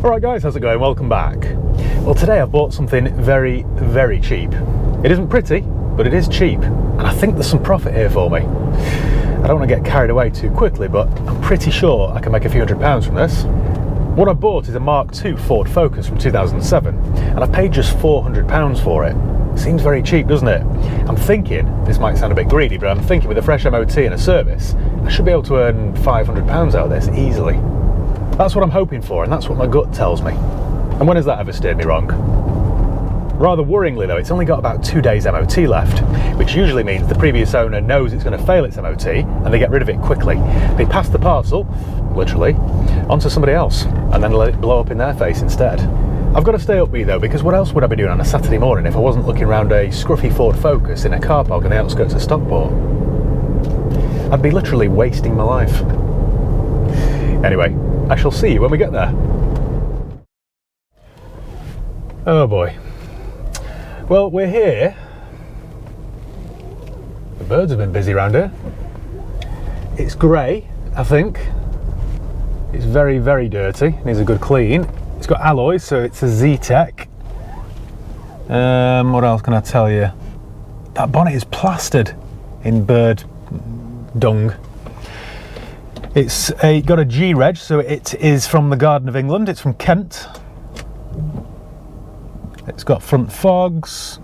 Alright guys, how's it going? Welcome back. Well, today I've bought something very, very cheap. It isn't pretty, but it is cheap, and I think there's some profit here for me. I don't want to get carried away too quickly, but I'm pretty sure I can make a few £100s from this. What I bought is a Mark II Ford Focus from 2007, and I've paid just £400 for it. Seems very cheap, doesn't it? I'm thinking, this might sound a bit greedy, but I'm thinking with a fresh MOT and a service, I should be able to earn £500 out of this easily. That's what I'm hoping for, and that's what my gut tells me. And when has that ever steered me wrong? Rather worryingly though, it's only got about 2 days MOT left, which usually means the previous owner knows it's going to fail its MOT and they get rid of it quickly. They pass the parcel, literally, onto somebody else and then let it blow up in their face instead. I've got to stay upbeat though, because what else would I be doing on a Saturday morning if I wasn't looking around a scruffy Ford Focus in a car park on the outskirts of Stockport? I'd be literally wasting my life. Anyway, I shall see you when we get there. Oh boy. Well, we're here. The birds have been busy around here. It's grey, I think. It's very, very dirty. Needs a good clean. It's got alloys, so it's a Z-Tech. What else can I tell you? That bonnet is plastered in bird dung. It's got a G reg, so it is from the Garden of England. It's from Kent. It's got front fogs.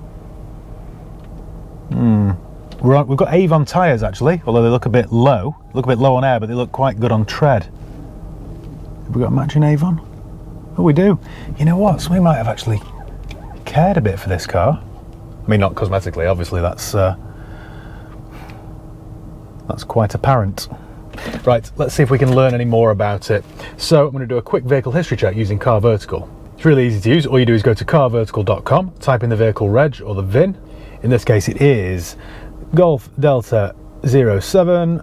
We've got Avon tyres actually, although they look a bit low. Look a bit low on air, but they look quite good on tread. Have we got matching Avon? Oh, we do. You know what? So we might have actually cared a bit for this car. I mean, not cosmetically, obviously. That's quite apparent. Right, let's see if we can learn any more about it. So I'm going to do a quick vehicle history check using Car Vertical. It's really easy to use. All you do is go to carvertical.com, type in the vehicle reg or the VIN. In this case it is Golf Delta 07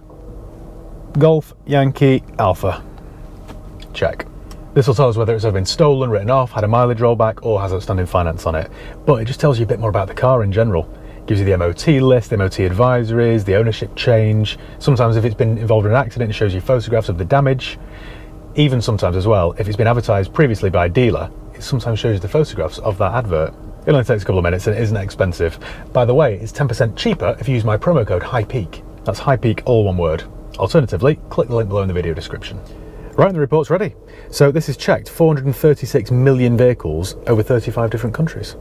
Golf Yankee Alpha. Check. This will tell us whether it's ever been stolen, written off, had a mileage rollback, or has outstanding finance on it. But it just tells you a bit more about the car in general. Gives you the MOT list, the MOT advisories, the ownership change. Sometimes if it's been involved in an accident, it shows you photographs of the damage. Even sometimes as well, if it's been advertised previously by a dealer, it sometimes shows you the photographs of that advert. It only takes a couple of minutes and it isn't expensive. By the way, it's 10% cheaper if you use my promo code HIGHPEAK. That's HIGHPEAK, all one word. Alternatively, click the link below in the video description. Right, and the report's ready. So this is checked 436 million vehicles over 35 different countries.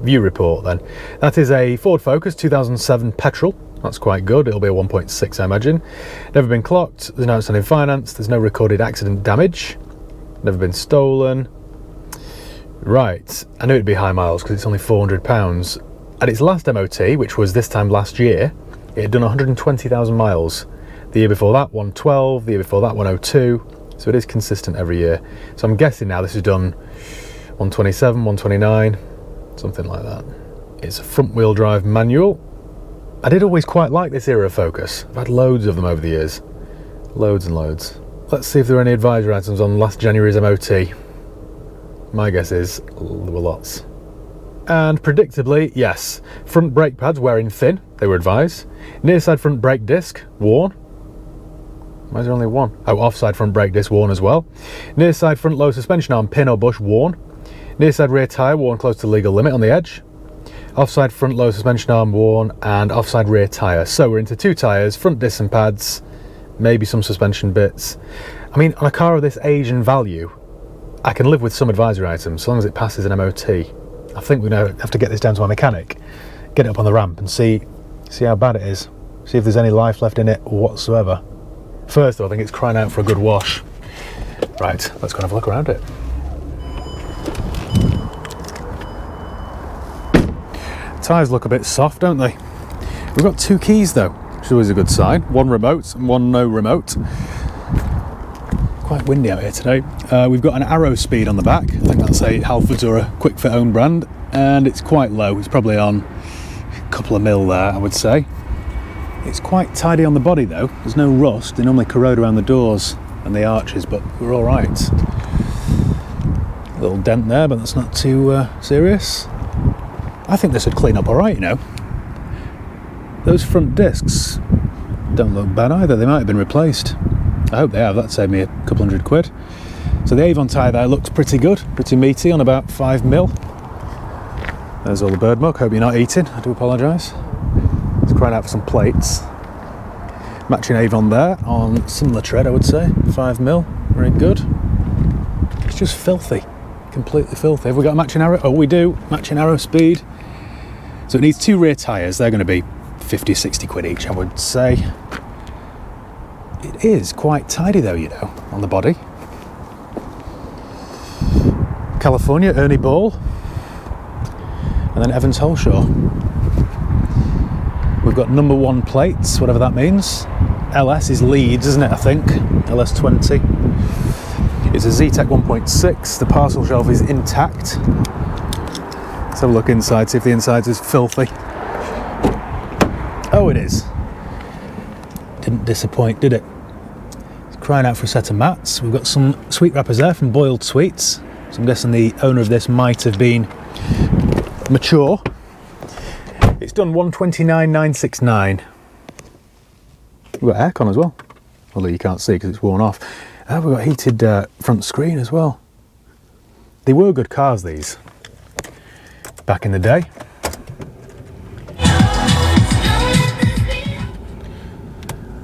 View report then. That is a Ford Focus 2007 petrol. That's quite good. It'll be a 1.6, I imagine. Never been clocked. There's no outstanding finance. There's no recorded accident damage. Never been stolen. Right. I knew it'd be high miles because it's only £400. At its last MOT, which was this time last year, it had done 120,000 miles. The year before that, 112. The year before that, 102. So it is consistent every year. So I'm guessing now this is done 127, 129. Something like that. It's a front wheel drive manual. I did always quite like this era of Focus. I've had loads of them over the years. Loads and loads. Let's see if there are any advisory items on last January's MOT. My guess is there were lots. And predictably, yes. Front brake pads wearing thin, they were advised. Near side front brake disc, worn. Why is there only one? Oh, offside front brake disc, worn as well. Near side front low suspension arm, pin or bush, worn. Near side rear tyre worn close to legal limit on the edge. Offside front low suspension arm worn, and offside rear tyre. So we're into 2 tyres, front discs and pads, maybe some suspension bits. I mean, on a car of this age and value, I can live with some advisory items as long as it passes an MOT. I think we're going to have to get this down to our mechanic, get it up on the ramp and see how bad it is. See if there's any life left in it whatsoever. First though, I think it's crying out for a good wash. Right, let's go and have a look around it. Tyres look a bit soft, don't they? We've got 2 keys though, which is always a good sign. One remote and one no remote. Quite windy out here today. We've got an arrow speed on the back. I think that's a Halfords or a Quick Fit own brand, and it's quite low. It's probably on a couple of mil there, I would say. It's quite tidy on the body though. There's no rust. They normally corrode around the doors and the arches, but we're all right. A little dent there, but that's not too serious. I think this would clean up all right, you know. Those front discs don't look bad either. They might have been replaced. I hope they have. That'd save me a couple £100. So the Avon tyre there looks pretty good, pretty meaty on about 5mm. There's all the bird muck, hope you're not eating, I do apologise. It's crying out for some plates. Matching Avon there on similar tread, I would say, 5mm, very good. It's just filthy, completely filthy. Have we got a matching arrow? Oh, we do, matching arrow speed. So it needs 2 rear tyres, they're going to be 50, 60 quid each, I would say. It is quite tidy though, you know, on the body. California, Ernie Ball, and then Evans Holshaw. We've got number 1 plates, whatever that means. LS is Leeds, isn't it, I think? LS20. It's a Z-Tech 1.6, the parcel shelf is intact. Let's have a look inside, see if the inside is filthy. Oh, it is. Didn't disappoint, did it? It's crying out for a set of mats. We've got some sweet wrappers there from Boiled Sweets. So I'm guessing the owner of this might have been mature. It's done 129,969. We've got aircon as well, although you can't see because it's worn off. We've got heated front screen as well. They were good cars, these, back in the day.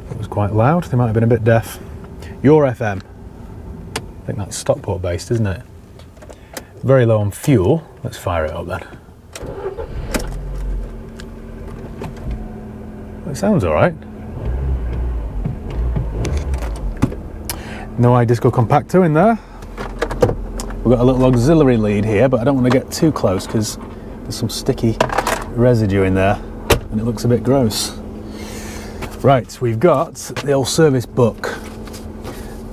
It was quite loud, they might have been a bit deaf. Your FM, I think that's Stockport based, isn't it? Very low on fuel. Let's fire it up then. It sounds all right. No iDisco compactor in there. We've got a little auxiliary lead here, but I don't want to get too close because there's some sticky residue in there and it looks a bit gross. Right, we've got the old service book.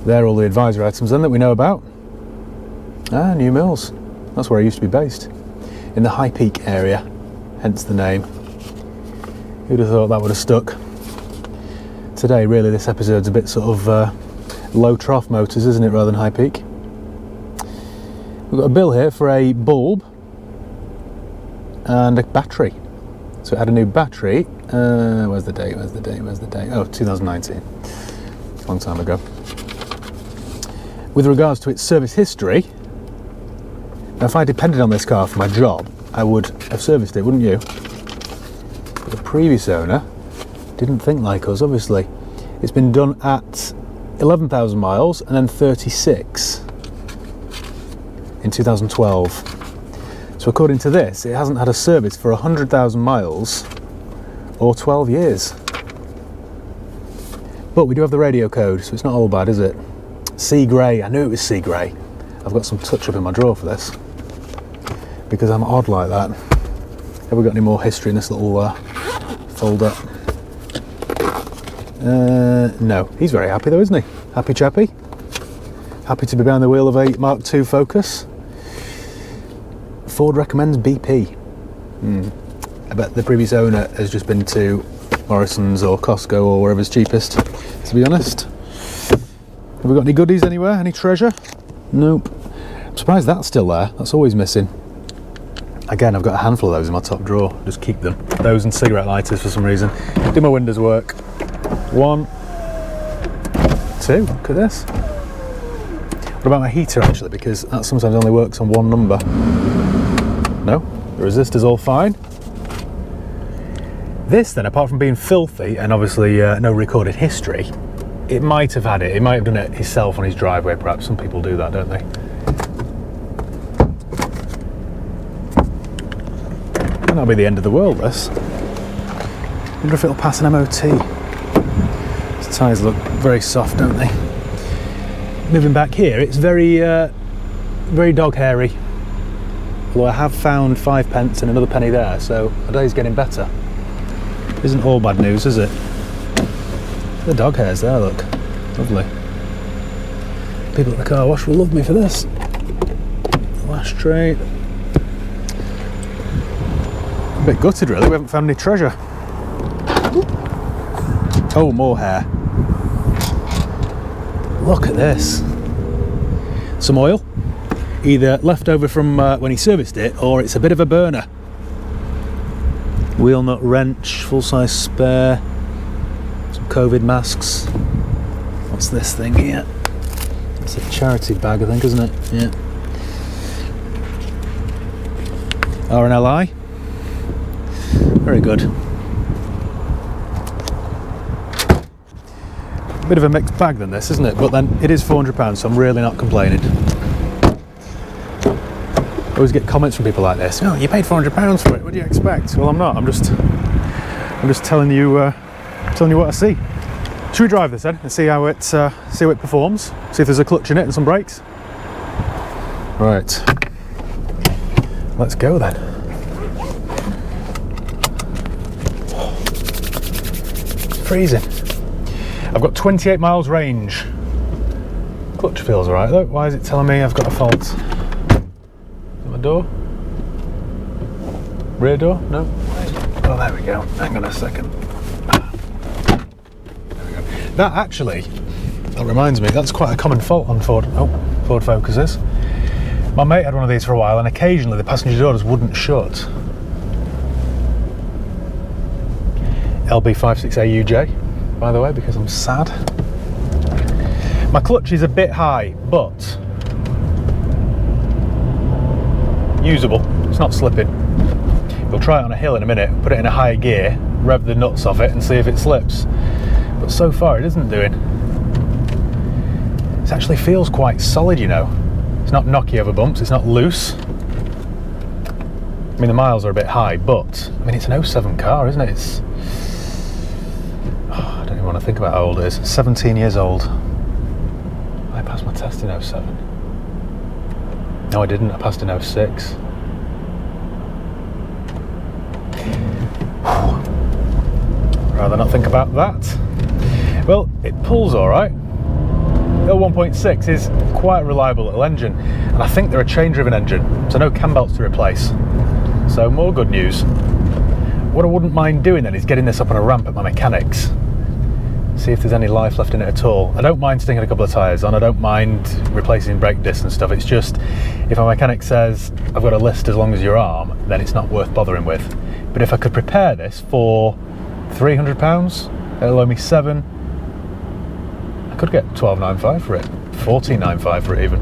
There are all the advisory items then that we know about. Ah, New Mills. That's where I used to be based. In the High Peak area, hence the name. Who'd have thought that would have stuck? Today, really, this episode's a bit sort of low trough motors, isn't it, rather than high peak? We've got a bill here for a bulb and a battery. So it had a new battery. Where's the date? Where's the date? Where's the date? Oh, 2019. It's a long time ago. With regards to its service history, now if I depended on this car for my job, I would have serviced it, wouldn't you? But the previous owner didn't think like us, obviously. It's been done at 11,000 miles and then 36 in 2012. So according to this, it hasn't had a service for 100,000 miles or 12 years. But we do have the radio code, so it's not all bad, is it? Sea grey, I knew it was sea grey. I've got some touch up in my drawer for this because I'm odd like that. Have we got any more history in this little folder? No, he's very happy though, isn't he? Happy chappy. Happy to be behind the wheel of a Mark II Focus. Ford recommends BP. I bet the previous owner has just been to Morrison's or Costco or wherever's cheapest, to be honest. Have we got any goodies anywhere? Any treasure? Nope. I'm surprised that's still there. That's always missing. Again, I've got a handful of those in my top drawer. Just keep them. Those and cigarette lighters for some reason. Do my windows work? 1, 2. Look at this. What about my heater actually? Because that sometimes only works on one number. No, the resistor's all fine. This then, apart from being filthy and obviously no recorded history, it might have had it. He might have done it himself on his driveway, perhaps. Some people do that, don't they? That'll be the end of the world, this. Wonder if it'll pass an MOT. These tyres look very soft, don't they? Moving back here, it's very, very dog hairy. Although I have found 5 pence and another penny there, so the day's getting better. Isn't all bad news, is it? The dog hairs there, look. Lovely. People at the car wash will love me for this. Lash tray. A bit gutted really, we haven't found any treasure. Oh, more hair. Look at this. Some oil. Either left over from when he serviced it, or it's a bit of a burner. Wheel nut wrench, full-size spare. Some COVID masks. What's this thing here? It's a charity bag, I think, isn't it? Yeah. RNLI. Very good. Bit of a mixed bag than this, isn't it? But then it is £400, so I'm really not complaining. I always get comments from people like this. Oh, you paid £400 for it. What do you expect? Well, I'm not. I'm just telling you what I see. Should we drive this then and see how it performs? See if there's a clutch in it and some brakes. Right. Let's go then. It's freezing. I've got 28 miles range. Clutch feels alright though. Why is it telling me I've got a fault? Is it my door? Rear door? No? Oh, there we go. Hang on a second. There we go. That reminds me, that's quite a common fault on Ford Focuses. My mate had one of these for a while and occasionally the passenger doors wouldn't shut. LB56AUJ, by the way, because I'm sad. My clutch is a bit high, but usable. It's not slipping. We'll try it on a hill in a minute, put it in a higher gear, rev the nuts off it and see if it slips. But so far it isn't doing. It actually feels quite solid, you know. It's not knocky over bumps, it's not loose. I mean, the miles are a bit high, but I mean, it's an 07 car, isn't it? It's, I don't even want to think about how old it is. 17 years old. I passed my test in 07. No, I didn't. I passed in 06. Rather not think about that. Well, it pulls all right. The 1.6 is quite a reliable little engine, and I think they're a change-driven engine, so no cam belts to replace. So more good news. What I wouldn't mind doing then is getting this up on a ramp at my mechanics. See if there's any life left in it at all. I don't mind sticking a couple of tyres on, I don't mind replacing brake discs and stuff. It's just, if my mechanic says, I've got a list as long as your arm, then it's not worth bothering with. But if I could prepare this for £300, it'll owe me £7. I could get £12.95 for it, £14.95 for it even.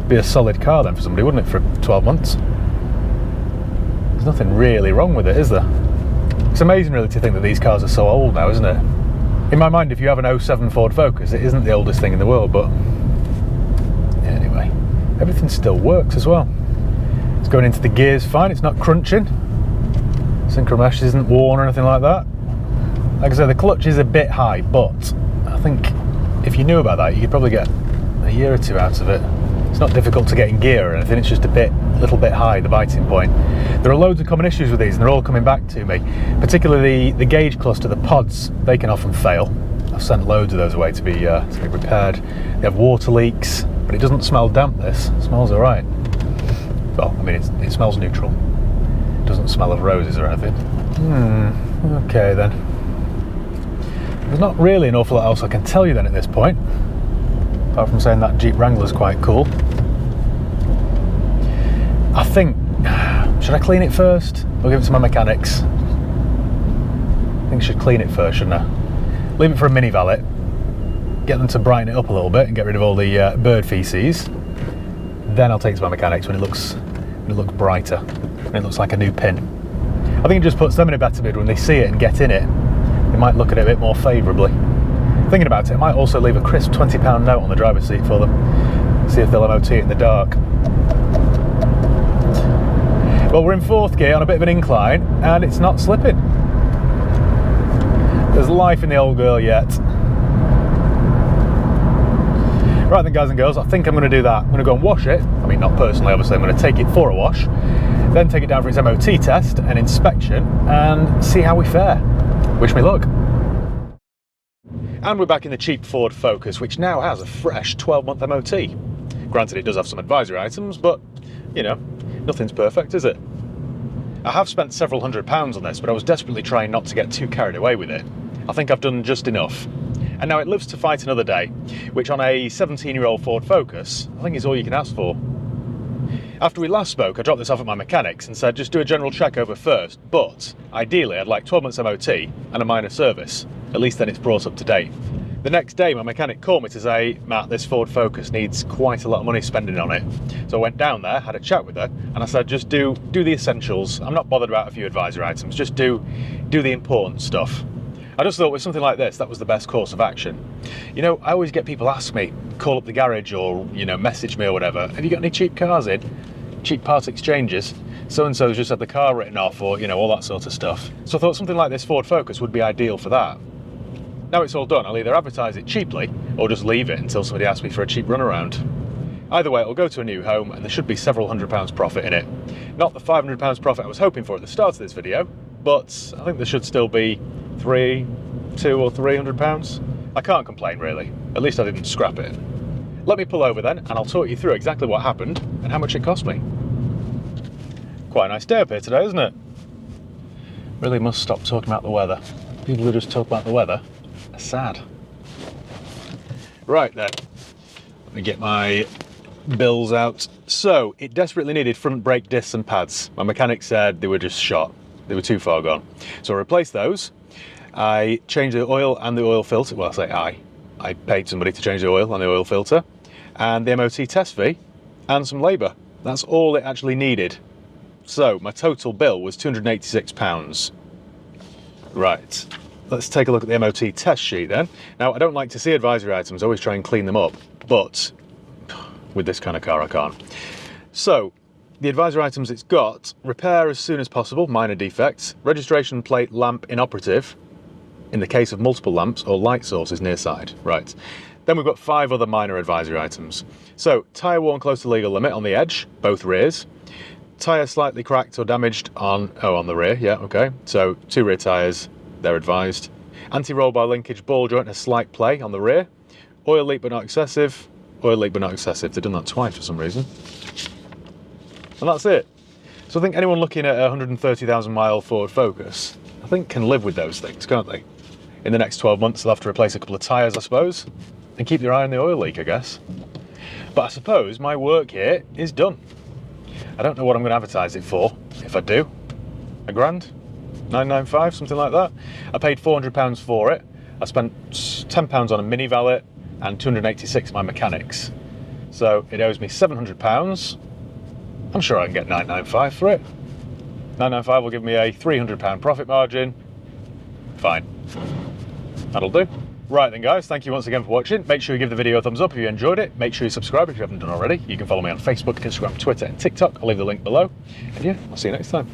Be a solid car then for somebody, wouldn't it, for 12 months? There's nothing really wrong with it, is there? It's amazing really to think that these cars are so old now, isn't it? In my mind, if you have an 07 Ford Focus, it isn't the oldest thing in the world, but anyway, everything still works as well. It's going into the gears fine, it's not crunching. Synchro mesh isn't worn or anything like that. Like I said, the clutch is a bit high, but I think if you knew about that, you could probably get a year or two out of it. It's not difficult to get in gear or anything, it's just a little bit high, the biting point. There are loads of common issues with these and they're all coming back to me. Particularly the gauge cluster, the pods, they can often fail. I've sent loads of those away to be repaired. They have water leaks, but it doesn't smell damp, this. It smells alright. Well, I mean, it smells neutral. It doesn't smell of roses or anything. Okay then. There's not really an awful lot else I can tell you then at this point. Apart from saying that Jeep Wrangler's quite cool. I think, should I clean it first or give it to my mechanics? I think I should clean it first, shouldn't I? Leave it for a mini valet, get them to brighten it up a little bit and get rid of all the bird feces. Then I'll take it to my mechanics when it looks brighter, when it looks like a new pin. I think it just puts them in a better mood when they see it and get in it. They might look at it a bit more favourably. Thinking about it, I might also leave a crisp £20 note on the driver's seat for them. See if they'll MOT it in the dark. Well, we're in fourth gear on a bit of an incline and it's not slipping. There's life in the old girl yet. Right then, guys and girls, I think I'm going to do that. I'm going to go and wash it. I mean, not personally, obviously. I'm going to take it for a wash, then take it down for its MOT test and inspection and see how we fare. Wish me luck. And we're back in the cheap Ford Focus, which now has a fresh 12-month MOT. Granted, it does have some advisory items, but, you know, nothing's perfect, is it? I have spent several £100s on this, but I was desperately trying not to get too carried away with it. I think I've done just enough. And now it lives to fight another day, which on a 17-year-old Ford Focus, I think is all you can ask for. After we last spoke, I dropped this off at my mechanics and said just do a general check over first, but ideally I'd like 12 months MOT and a minor service. At least then it's brought up to date. The next day my mechanic called me to say, Matt, this Ford Focus needs quite a lot of money spending on it. So I went down there, had a chat with her, and I said, just do the essentials. I'm not bothered about a few advisory items, just do the important stuff. I just thought with something like this, that was the best course of action. You know, I always get people ask me, call up the garage or, you know, message me or whatever, have you got any cheap cars in? Cheap part exchanges? So-and-so's just had the car written off, or, you know, all that sort of stuff. So I thought something like this Ford Focus would be ideal for that. Now it's all done, I'll either advertise it cheaply or just leave it until somebody asks me for a cheap runaround. Either way, it'll go to a new home and there should be several £100 profit in it. Not the £500 profit I was hoping for at the start of this video, but I think there should still be £200 or £300. I can't complain really, at least I didn't scrap it. Let me pull over then and I'll talk you through exactly what happened and how much it cost me. Quite a nice day up here today, isn't it? Really must stop talking about the weather. People who just talk about the weather are sad. Right then, let me get my bills out. So, it desperately needed front brake discs and pads. My mechanic said they were just shot. They were too far gone. So I replaced those. I changed the oil and the oil filter. Well, I say I paid somebody to change the oil and the oil filter, and the MOT test fee, and some labour. That's all it actually needed. So my total bill was £286. Right, let's take a look at the MOT test sheet then. Now, I don't like to see advisory items, I always try and clean them up, but with this kind of car I can't. So, the advisory items it's got: repair as soon as possible, minor defects, registration plate lamp inoperative, in the case of multiple lamps, or light sources near side. Right. Then we've got 5 other minor advisory items. So, tyre worn close to legal limit on the edge, both rears. Tyre slightly cracked or damaged on the rear, yeah, okay. So 2 rear tyres, they're advised. Anti-roll bar linkage ball joint has slight play on the rear. Oil leak but not excessive. Oil leak but not excessive. They've done that twice for some reason. And that's it. So I think anyone looking at a 130,000 mile Ford Focus, I think can live with those things, can't they? In the next 12 months they'll have to replace a couple of tyres, I suppose, and keep their eye on the oil leak, I guess. But I suppose my work here is done. I don't know what I'm going to advertise it for, if I do. £1 grand? 995, something like that. I paid £400 for it. I spent £10 on a mini valet and £286 my mechanics. So it owes me £700. I'm sure I can get 995 for it. 995 will give me a £300 profit margin. Fine. That'll do. Right then guys, thank you once again for watching. Make sure you give the video a thumbs up if you enjoyed it. Make sure you subscribe if you haven't done already. You can follow me on Facebook, Instagram, Twitter and TikTok. I'll leave the link below. And yeah, I'll see you next time.